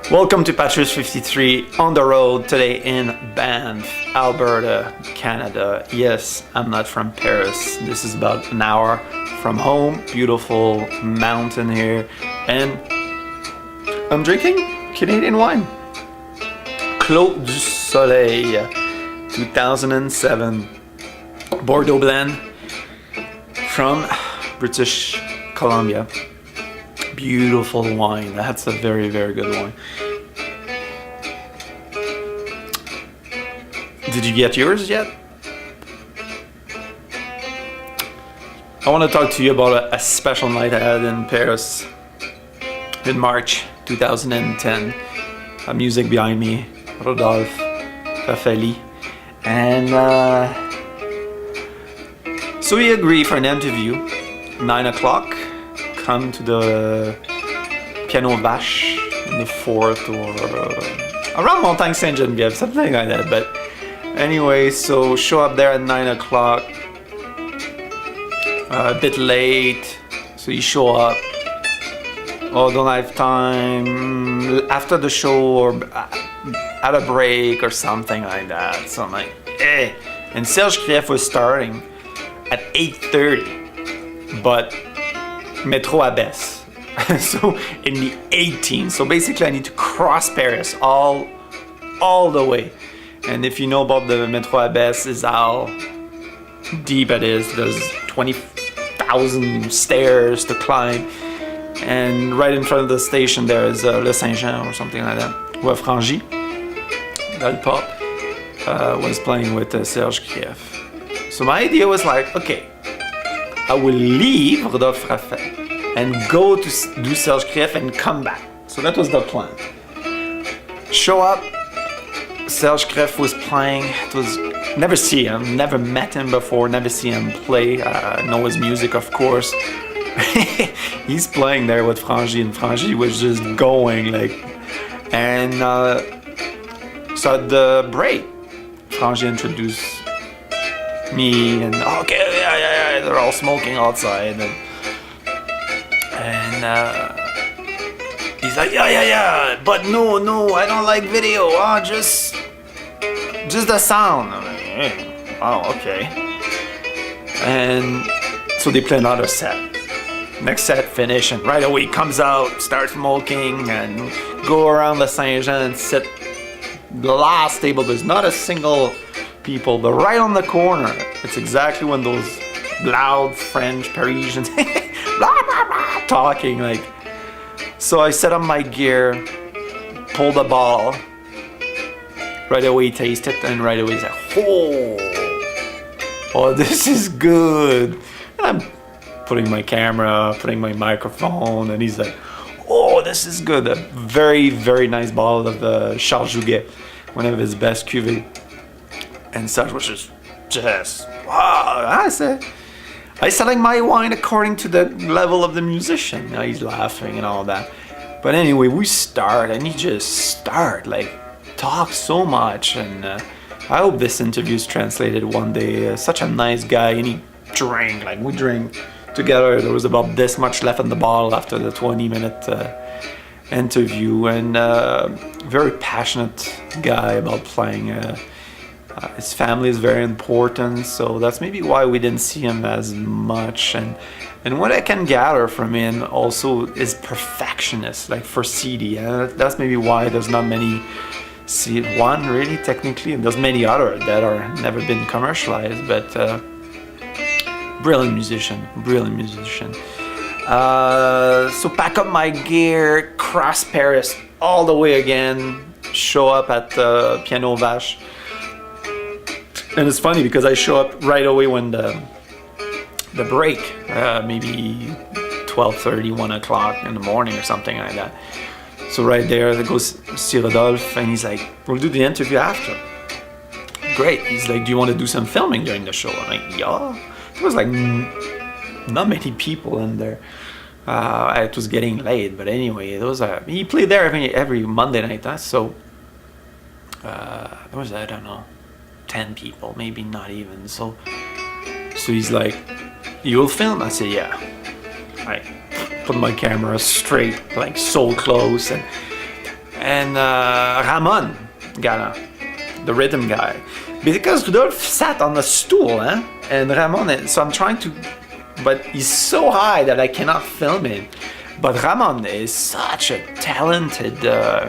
Welcome to Patches 53 on the road today in Banff, Alberta, Canada. Yes, I'm not from Paris. This is about an hour from home. Beautiful mountain here. And I'm drinking Canadian wine. Clos du Soleil 2007 Bordeaux blend from British Columbia. Beautiful wine. That's a very, very good wine. Did you get yours yet? I want to talk to you about a special night I had in Paris in March 2010. Music behind me, Rodolphe Krief. And so we agreed for an interview, 9 o'clock. Come to the Piano Vache in the 4th or around Montagne Sainte-Geneviève, something like that. But anyway, so show up there at 9 o'clock, a bit late, so you show up. Oh, don't have time after the show or at a break or something like that. So I'm like, eh. And Serge Krief was starting at 8:30, but Metro Abbesse. So in the 18th. So basically I need to cross Paris all the way. And if you know about the Metro Abbesse, is how deep it is. There's 20,000 stairs to climb. And right in front of the station there is Le Saint-Jean or something like that. Where Frangy, Dalport, was playing with Serge Krief. So my idea was like, okay, I will leave Rodolphe Krief and go to do Serge Krief and come back. So that was the plan. Show up, Serge Krief was playing. It was never see him, never met him before, never see him play. Know his music, of course. He's playing there with Frangy, and Frangy was just going like. And so at the break, Frangy introduced me, and okay, yeah, they're all smoking outside, and he's like, yeah, but no, I don't like video, just the sound. I'm like, hey, oh, okay. And so they play another set. Next set finish, and right away comes out, starts smoking, and go around the Saint-Jean and sit the last table. There's not a single people, but right on the corner, it's exactly when those loud French Parisians blah, blah, blah, talking like. So I set up my gear, pull the ball, right away taste it, and right away he's like, oh, this is good. And I'm putting my camera, putting my microphone, and he's like, oh, this is good. A very, very nice bottle of Charles Jouguet, one of his best cuvées. And Serge was just wow. I selling my wine according to the level of the musician. Now he's laughing and all that. But anyway, we start, and he just talk so much. And I hope this interview is translated one day. Such a nice guy, and he drank, we drank together. There was about this much left in the bottle after the 20-minute interview. And very passionate guy about playing. His family is very important, so that's maybe why we didn't see him as much. And what I can gather from him also is perfectionist, like for CD. That's maybe why there's not many CD. One really, technically, and there's many other that are never been commercialized, but brilliant musician. So pack up my gear, cross Paris all the way again, show up at the Piano Vache. And it's funny because I show up right away when the break, maybe 12:30, 1 o'clock in the morning or something like that. So right there goes see Rodolphe, and he's like, we'll do the interview after. Great. He's like, do you want to do some filming during the show? I'm like, yeah. There was not many people in there. It was getting late, but anyway, he played there every Monday night. So there was, I don't know, 10 people, maybe not even. So he's like, you'll film? I said, yeah. I put my camera straight, so close, and Ramon Galland, the rhythm guy. Because Rodolphe sat on a stool, and Ramon, so I'm trying to, but he's so high that I cannot film it. But Ramon is such a talented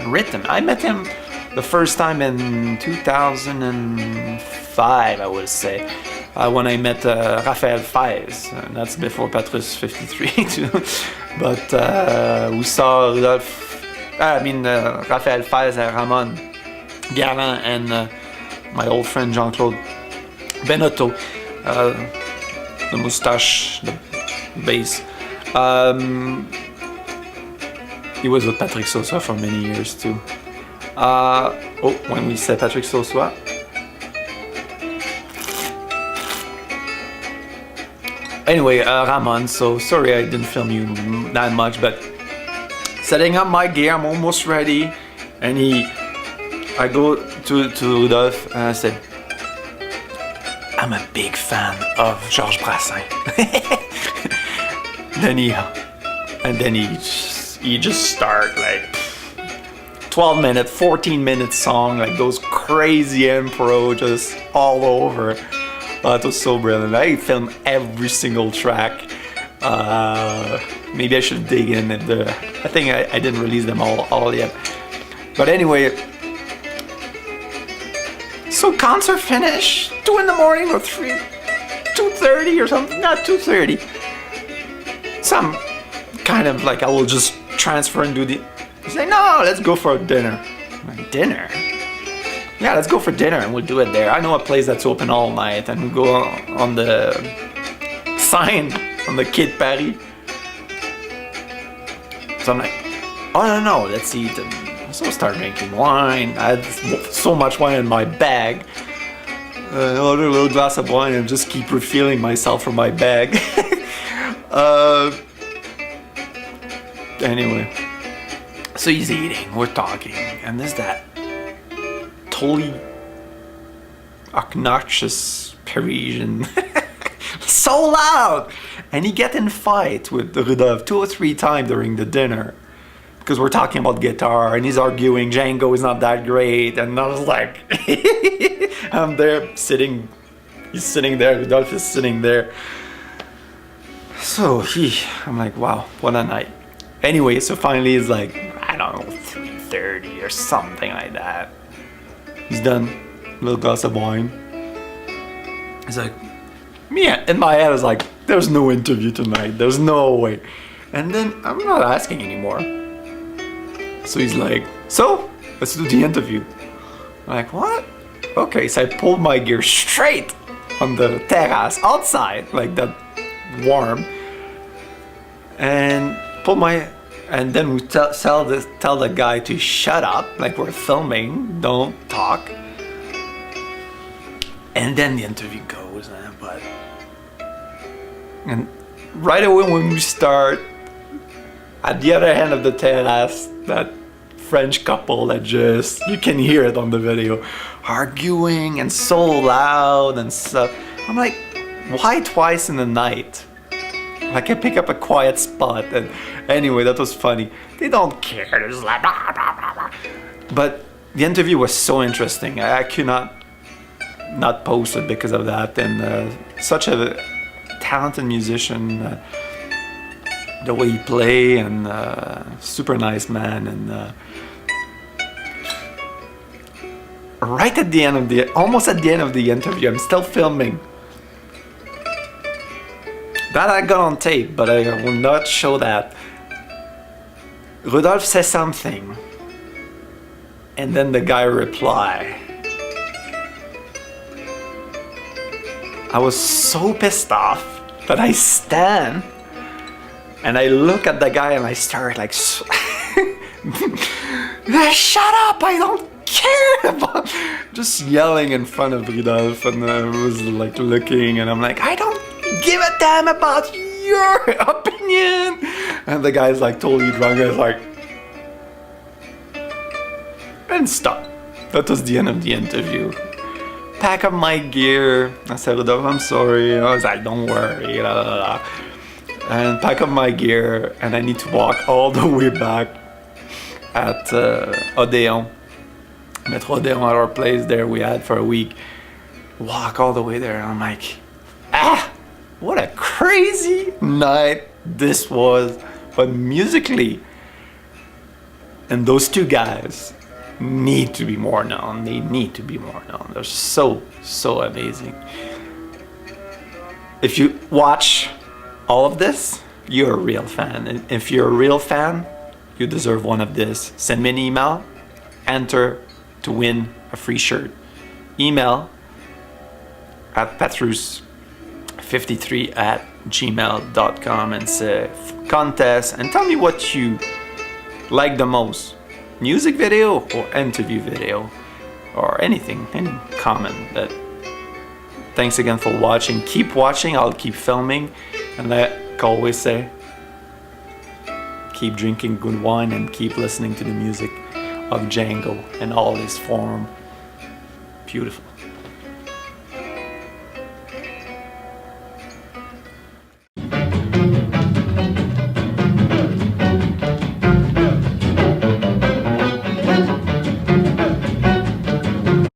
rhythm. I met him the first time in 2005, I would say, when I met Raphael Faez. That's before Patrice 53 too. But we saw Raphael Faez and Ramon Galland and my old friend Jean-Claude Benotto, the moustache, the bass. He was with Patrick Sosa for many years too. When we said Patrick Sosa, anyway, Ramon, so sorry I didn't film you that much, but setting up my gear, I'm almost ready, and I go to Rodolphe and I said, I'm a big fan of Georges Brassens. then he just start like 12-minute, 14-minute song, like those crazy impro just all over. It was so brilliant. I filmed every single track. Maybe I should dig in at I think I didn't release them all yet. But anyway, so concert finish, 2 in the morning or 3, 2:30 or something, not 2:30. Some kind of like I will just transfer and do the. He's like, no, let's go for dinner. I'm like, dinner? Yeah, let's go for dinner and we'll do it there. I know a place that's open all night, and we go on the sign on the Quai de Paris. So I'm like, oh no, let's eat. And so I start making wine. I had so much wine in my bag. I order a little glass of wine and just keep refilling myself from my bag. Anyway, so he's eating, we're talking, and there's that totally obnoxious Parisian, so loud, and he get in fight with Rodolphe 2 or 3 times during the dinner, because we're talking about guitar, and he's arguing Django is not that great, and I was like, I'm there sitting, he's sitting there, Rodolphe is sitting there, so I'm like, wow, what a night. Anyway, so finally it's like, I don't know, 3:30 or something like that. He's done, a little glass of wine. He's like, me in my head I was like, there's no interview tonight, there's no way. And then I'm not asking anymore. So he's like, so let's do the interview. I'm like, what? Okay, so I pulled my gear straight on the terrace outside, like that warm, and and then we tell the guy to shut up, like we're filming, don't talk. And then the interview goes, and right away when we start, at the other end of the terrace, that French couple that just, you can hear it on the video, arguing and so loud and stuff. I'm like, why twice in the night? Like I pick up a quiet spot, and anyway, that was funny. They don't care, they're just like blah, blah, blah, blah. But the interview was so interesting. I could not post it because of that, and such a talented musician, the way he play, and super nice man, and right at the end of almost at the end of the interview, I'm still filming. That I got on tape, but I will not show that. Rodolphe says something, and then the guy reply. I was so pissed off that I stand and I look at the guy and I start like, shut up, I don't care about, just yelling in front of Rodolphe, and I was like looking, and I'm like, I don't give a damn about your opinion. And the guy's like totally drunk. I was like, and stop. That was the end of the interview. Pack up my gear. I said, Rodolphe, I'm sorry. I was like, don't worry. La, la, la. And pack up my gear, and I need to walk all the way back. at Odeon. Metro Odeon at our place there we had for a week. Walk all the way there, and I'm like, what a crazy night this was. But musically, and those two guys need to be more known. They need to be more known. They're so amazing. If you watch all of this, you're a real fan. And if you're a real fan, you deserve one of this. Send me an email, enter to win a free shirt. Email at patrus53@gmail.com and say contest and tell me what you like the most. Music video or interview video or anything, any comment. That. Thanks again for watching. Keep watching, I'll keep filming, and like I always say, keep drinking good wine and keep listening to the music of Django in all its form. Beautiful.